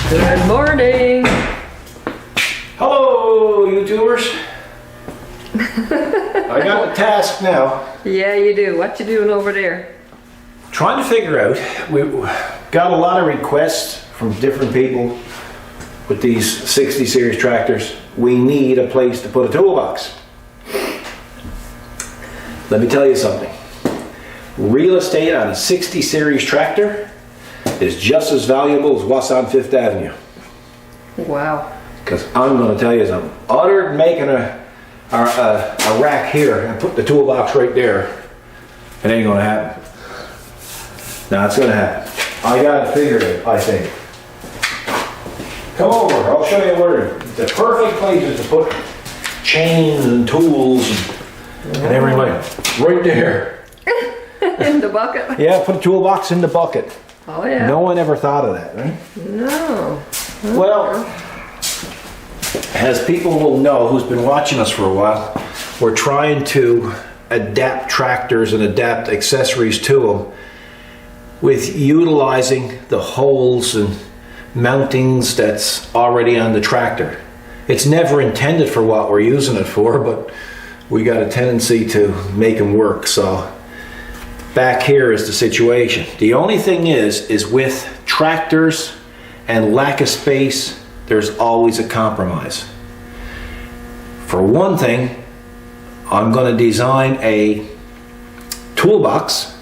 Good morning. Hello, YouTubers. I got a task now. Yeah, you do. What you doing over there? Trying to figure out, we got a lot of requests from different people with these 60 series tractors. We need a place to put a toolbox. Let me tell you something. Real estate on a 60 series tractor is just as valuable as what's on Fifth Avenue. Wow. Because I'm going to tell you something. Other than making a rack here and put the toolbox right there, it ain't going to happen. Now it's going to happen. I got to figure it, I think. Come over, I'll show you where the perfect places to put chains and tools and everything. Right there. In the bucket? Yeah, put a toolbox in the bucket. Oh yeah. No one ever thought of that, right? No. Well, as people will know who's been watching us for a while, we're trying to adapt tractors and adapt accessories to them with utilizing the holes and mountings that's already on the tractor. It's never intended for what we're using it for, but we got a tendency to make them work. So back here is the situation. The only thing is with tractors and lack of space, there's always a compromise. For one thing, I'm going to design a toolbox.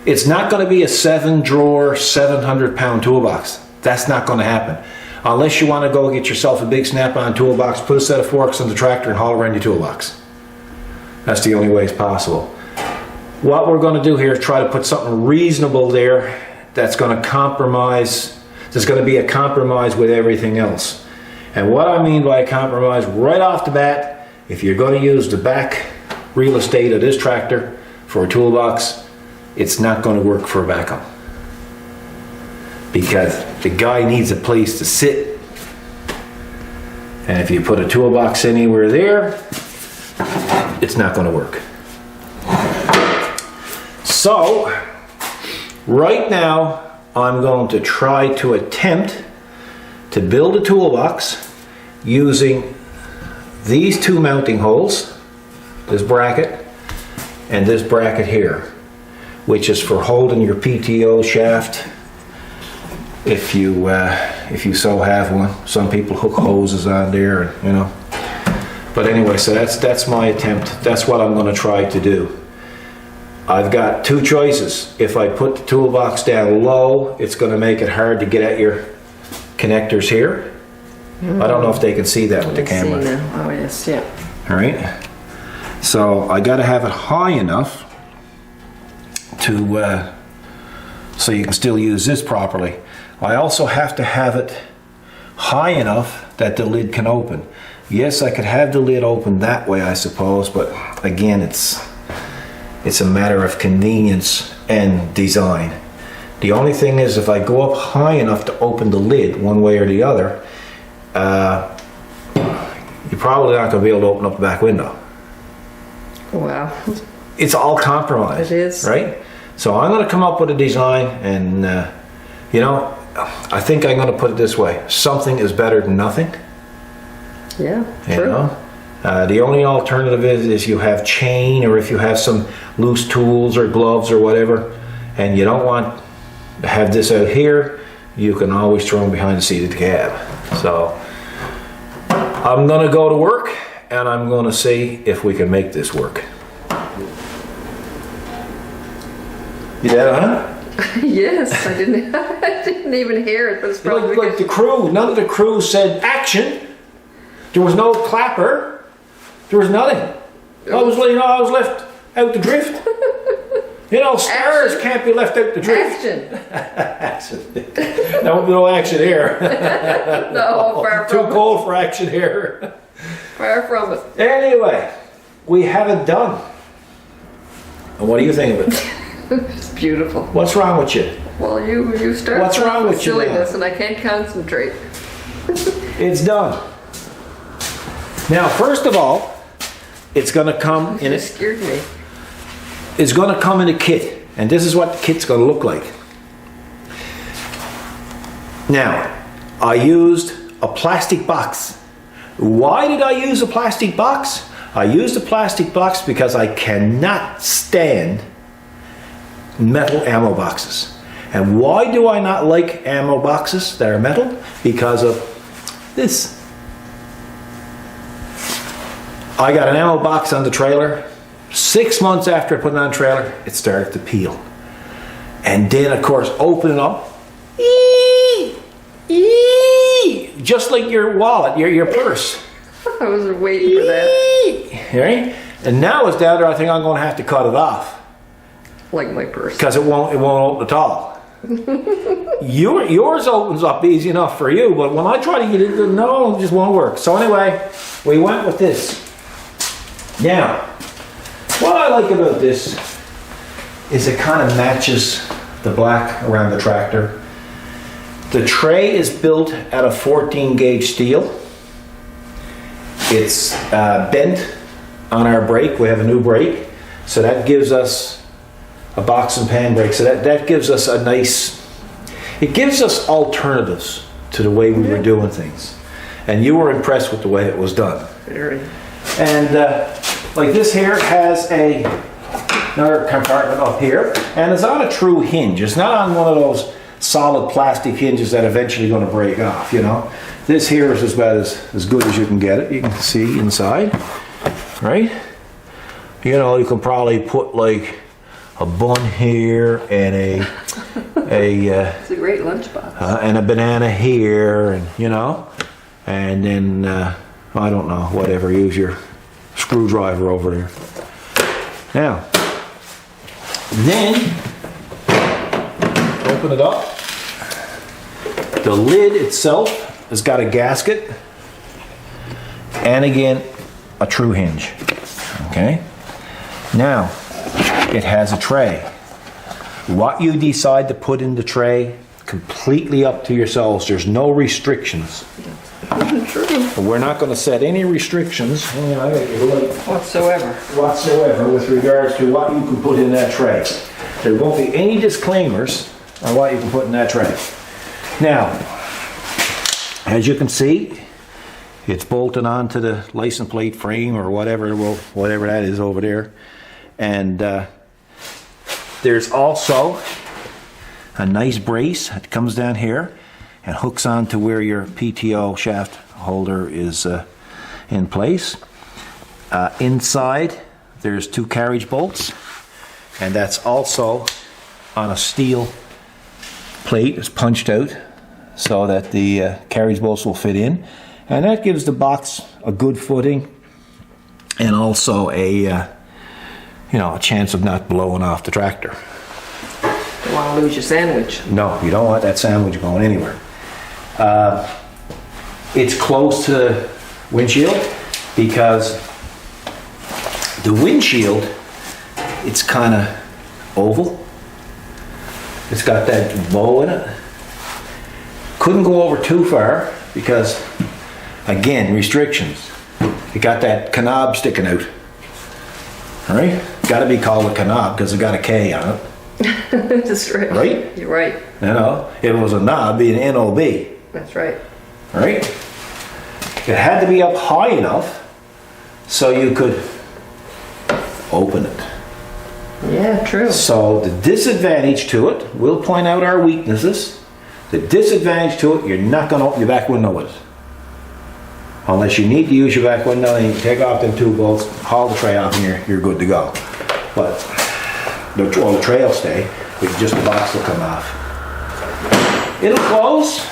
It's not going to be a 7-drawer, 700-pound toolbox. That's not going to happen. Unless you want to go get yourself a big snap-on toolbox, put a set of forks on the tractor and haul around your toolbox. That's the only way it's possible. What we're going to do here is try to put something reasonable there that's going to compromise, there's going to be a compromise with everything else. And what I mean by a compromise, right off the bat, if you're going to use the back real estate of this tractor for a toolbox, it's not going to work for a backhoe. Because the guy needs a place to sit. And if you put a toolbox anywhere there, it's not going to work. So, right now, I'm going to try to attempt to build a toolbox using these two mounting holes, this bracket and this bracket here, which is for holding your PTO shaft if you so have one. Some people hook hoses on there, you know. But anyway, so that's my attempt. That's what I'm going to try to do. I've got two choices. If I put the toolbox down low, it's going to make it hard to get at your connectors here. I don't know if they can see that with the camera. See now. Oh yes, yeah. All right. So I got to have it high enough to so you can still use this properly. I also have to have it high enough that the lid can open. Yes, I could have the lid open that way, I suppose, but again, it's a matter of convenience and design. The only thing is, if I go up high enough to open the lid one way or the other, you're probably not going to be able to open up the back window. Wow. It's all compromised. It is. Right? So I'm going to come up with a design, and you know, I think I'm going to put it this way. Something is better than nothing. Yeah, You true. know? The only alternative is you have chain, or if you have some loose tools or gloves or whatever, and you don't want to have this out here, you can always throw them behind the seat of the cab. So I'm going to go to work, and I'm going to see if we can make this work. You dead, huh? Yes, I didn't even hear it, but it's probably Like the crew, none of the crew said action. There was no clapper. There was nothing. I was left out to drift. You know, stars Action. can't be left out to drift. action. No action here. No, far Too from it. cold for action here. Far from it. Anyway, we have it done. And what do you think of it? It's beautiful. What's wrong with you? Well, you start What's wrong with you now? silliness, and I can't concentrate. It's done. Now, first of all, it's going to come in It it. scared me. It's going to come in a kit, and this is what the kit's going to look like. Now, I used a plastic box. Why did I use a plastic box? I used a plastic box because I cannot stand metal ammo boxes. And why do I not like ammo boxes that are metal? Because of this. I got an ammo box on the trailer. 6 months after I put it on the trailer, it started to peel. And then, of course, open it up. Just like your wallet, your purse. I was waiting for that. Right? And now it's down there, I think I'm going to have to cut it off. Like my purse. Because it won't open at all. Yours opens up easy enough for you, but when I try to get it, no, it just won't work. So anyway, we went with this. Now, what I like about this is it kind of matches the black around the tractor. The tray is built out of 14 gauge steel. It's bent on our brake. We have a new brake, so that gives us a box and pan brake. So that gives us a nice, it gives us alternatives to the way we were doing things. And you were impressed with the way it was done. Very. And like this here has another compartment up here, and it's on a true hinge. It's not on one of those solid plastic hinges that eventually going to break off, you know. This here is about as good as you can get it. You can see inside, right? You know, you can probably put like a bun here and It's a great lunchbox. and a banana here, and you know, and then I don't know, whatever. Use your screwdriver over there. Now, then open it up. The lid itself has got a gasket and again a true hinge. Okay. Now it has a tray. What you decide to put in the tray, completely up to yourselves. There's no restrictions. True. We're not going to set any restrictions Whatsoever. with regards to what you can put in that tray. There won't be any disclaimers on what you can put in that tray. Now, as you can see, it's bolted onto the license plate frame or whatever that is over there. And there's also a nice brace that comes down here and hooks onto where your PTO shaft holder is in place. Inside, there's 2 carriage bolts, and that's also on a steel plate. It's punched out so that the carriage bolts will fit in, and that gives the box a good footing and also a chance of not blowing off the tractor. Don't want to lose your sandwich. No, you don't want that sandwich going anywhere. It's close to the windshield because the windshield, it's kind of oval. It's got that bow in it. Couldn't go over too far because, again, restrictions. It got that knob sticking out. All right? Got to be called a knob because it got a K on it. That's right. Right? You're right. You know, if it was a knob, it'd be an NOB. That's right. Right? It had to be up high enough so you could open it. Yeah, true. So the disadvantage to it, we'll point out our weaknesses. The disadvantage to it, you're not going to open your back window with it. Unless you need to use your back window, and you can take off them 2 bolts, haul the tray off, and you're good to go. But the tray will stay, but just the box will come off. It'll close,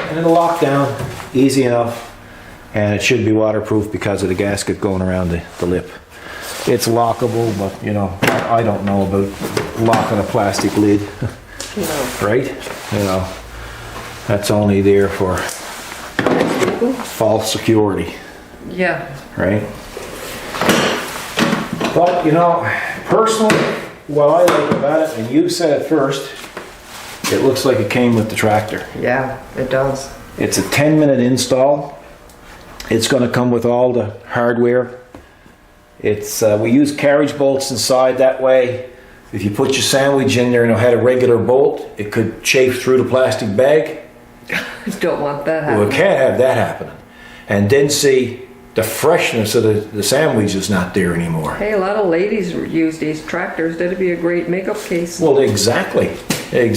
and it'll lock down easy enough, and it should be waterproof because of the gasket going around the lip. It's lockable, but you know, I don't know about locking a plastic lid. No. Right? You know, that's only there for false security. Yeah. Right? But you know, personally, what I like about it, and you said it first, it looks like it came with the tractor. Yeah, it does. It's a 10-minute install. It's going to come with all the hardware. It's we use carriage bolts inside, that way if you put your sandwich in there and it had a regular bolt, it could chafe through the plastic bag. Don't want that Well, happening. we can't have that happening. And then see, the freshness of the sandwich is not there anymore. Hey, a lot of ladies use these tractors. That'd be a great makeup case. Well, exactly. I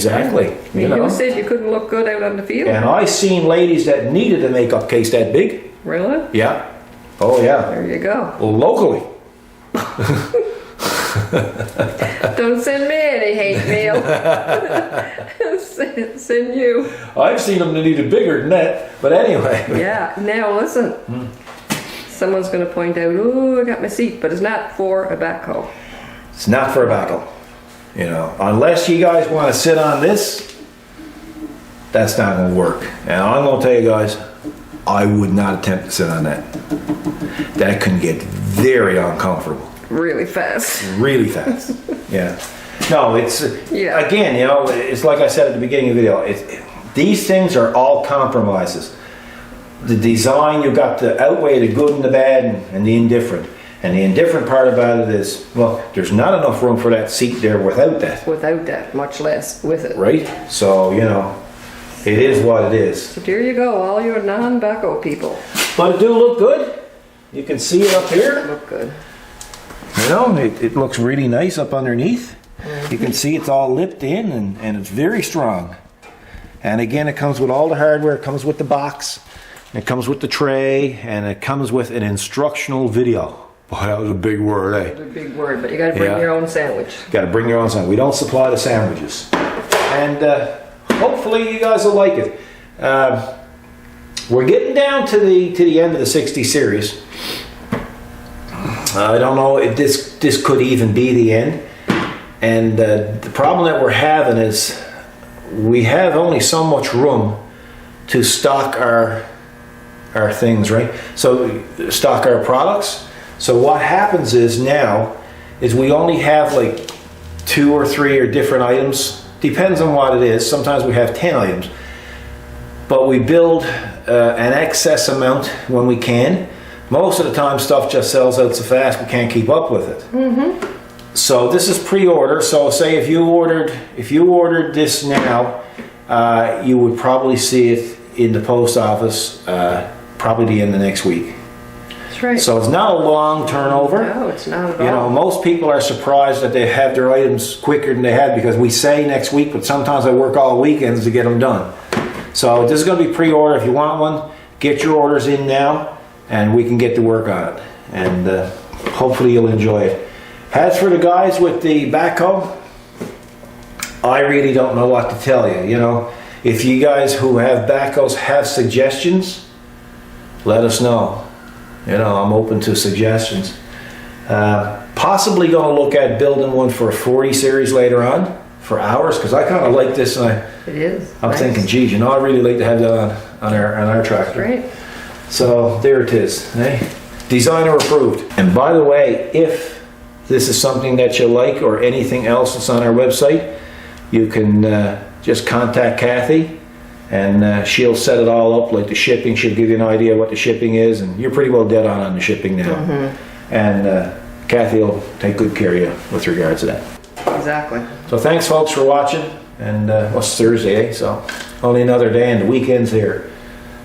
mean, you said you couldn't look good out on the field. And I seen ladies that needed a makeup case that big. Really? Yeah. Oh, yeah. There you go. Well, locally. Don't send me any hate mail. send you. I've seen them that needed bigger than that. But anyway. Yeah. Now listen. Someone's going to point out, oh, I got my seat, but it's not for a backhoe. It's not for a backhoe. You know, unless you guys want to sit on this, that's not going to work. And I'm going to tell you guys, I would not attempt to sit on that. That can get very uncomfortable. Really fast. Really fast. Yeah. No, it's, Yeah. again, you know, it's like I said at the beginning of the video, these things are all compromises. The design, you've got to outweigh the good and the bad and the indifferent. And the indifferent part about it is, well, there's not enough room for that seat there without that. Without that, much less with it. Right? So, you know, it is what it is. So there you go, all your non-backhoe people. But it do look good. You can see it up here. Look good. You know, it looks really nice up underneath. You can see it's all lipped in and it's very strong. And again, it comes with all the hardware. It comes with the box. It comes with the tray. And it comes with an instructional video. Boy, that was a big word, eh? It's a big word, but you got to bring your own sandwich. Got to bring your own sandwich. We don't supply the sandwiches. And hopefully you guys will like it. We're getting down to the end of the 60 series. I don't know if this could even be the end. And the problem that we're having is we have only so much room to stock our things, right? So stock our products. So what happens is now is we only have like 2 or 3 or different items. Depends on what it is. Sometimes we have 10 items. But we build an excess amount when we can. Most of the time stuff just sells out so fast we can't keep up with it. Mm-hmm. So this is pre-order. So say if you ordered this now, you would probably see it in the post office probably the end of next week. That's right. So it's not a long turnover. No, it's not at all. You know, most people are surprised that they have their items quicker than they have because we say next week, but sometimes I work all weekends to get them done. So this is going to be pre-order. If you want one, get your orders in now and we can get to work on it. And hopefully you'll enjoy it. As for the guys with the backhoe, I really don't know what to tell you. You know, if you guys who have backhoes have suggestions, let us know. You know, I'm open to suggestions. Possibly going to look at building one for a 40 series later on for ours, because I kind of like this. And it is. I'm nice. thinking, geez, you know, I really like to have that on our tractor. Great. So there it is. Eh? Designer approved. And by the way, if this is something that you like or anything else that's on our website, you can just contact Kathy. And she'll set it all up, like the shipping. She'll give you an idea what the shipping is, and you're pretty well dead on the shipping now. Mm-hmm. And Kathy will take good care of you with regards to that. Exactly. So thanks, folks, for watching. And well, it's Thursday, eh? So only another day, and the weekend's here.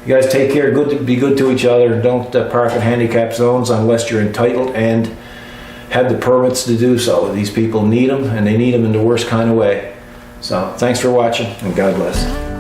You guys take care. Be good to each other. Don't park in handicap zones unless you're entitled and have the permits to do so. These people need them, and they need them in the worst kind of way. So thanks for watching, and God bless.